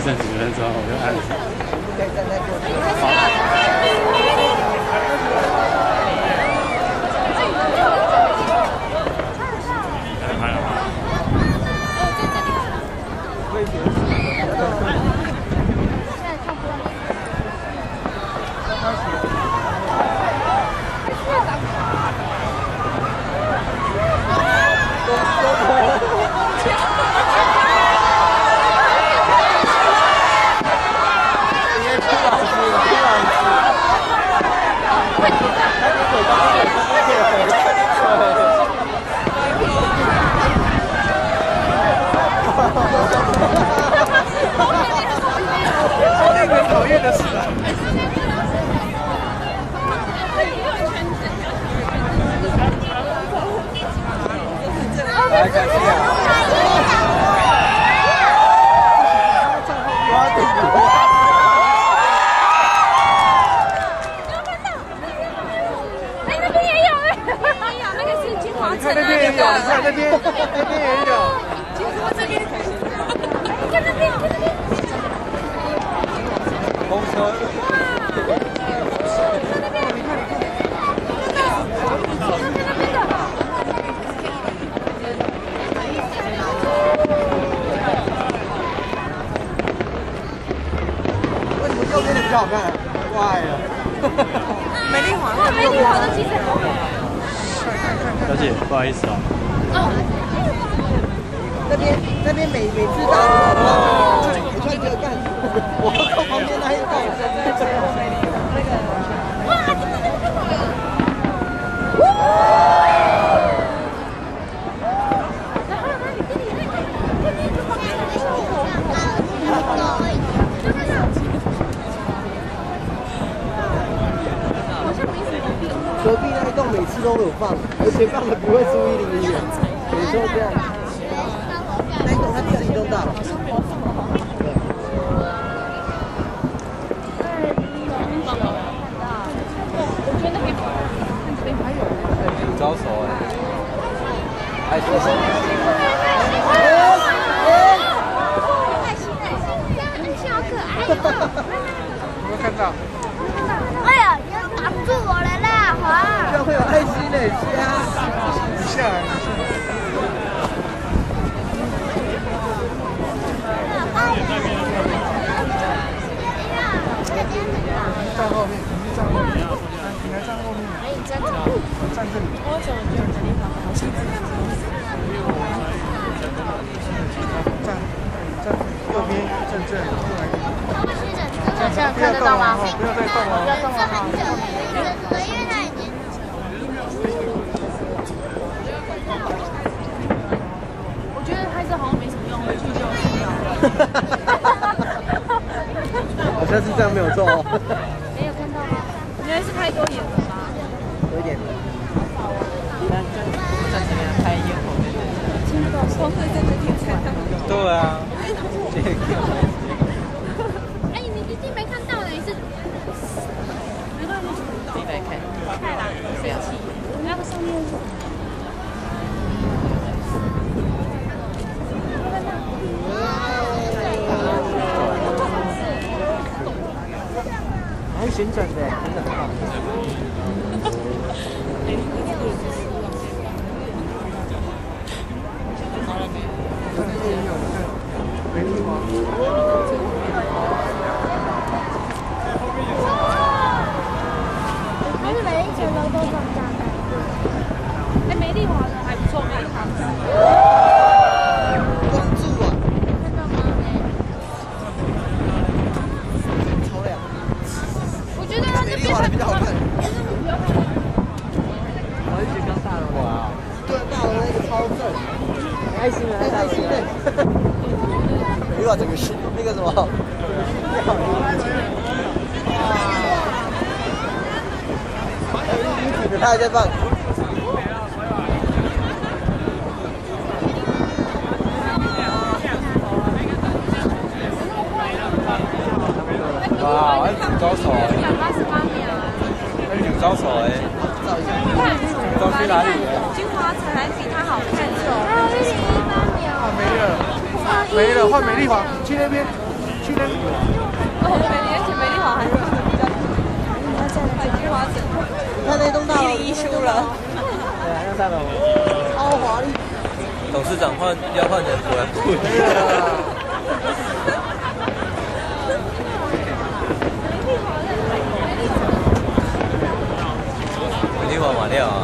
剩几分钟，我就按。可以站在过去。讨厌的事啊！来看这样。哎，那边也有哎，那有那个是金华城那边也有，你看那边也有。金华这边，看那边，看那边。公车。为什么右边的比较好看？怪了。美丽华，哇，美丽华的其实好美。小姐，不好意思啊。那边每次到我穿这个干，我靠旁边那一道，隔壁那一栋每次都有放，而且放的不会输101元，每次都这样。那一栋它第4栋大了。招手哎，还说什么？好可爱哦！有没有看到？哎呀，要挡住我了啦，华！这样会有爱心的虾，你下来，站后面，你站后面，你来站后面。可以站着，站这里。我怎么觉得这地方好像站右边正正过来。这样看得到吗？不要再动了，不要动了哈。因为它已经。我觉得拍照好像没什么用，回去就睡觉了。好像是这样没有错哦。没有看到吗？原来是太多眼了吧？有一点。在这边拍烟火的人，听到光会在这边看到。对啊，这个。哎，你一定没看到的，你是？你来看，太难了，生气。那个上面。还旋转的，真的很好。不是每一层楼都长这样的。哎，美丽华的还不错，美丽华的。关注啊！看到吗？超亮。我觉得它这边比较好看。我一直刚大了哇，对，大楼那个超正，爱心的，爱心的。美丽华整个是那个什么？他还在放。哇，招手188秒啊！有招手哎，招去哪里？金华城还比它好看哦。还有108秒。没了，换美丽华，去那边。去那个。哦，美丽华还是比较百菊花城。你看那栋大楼，一输了。对啊，那大楼超华丽。董事长要换人果然不一样。美丽华马料啊。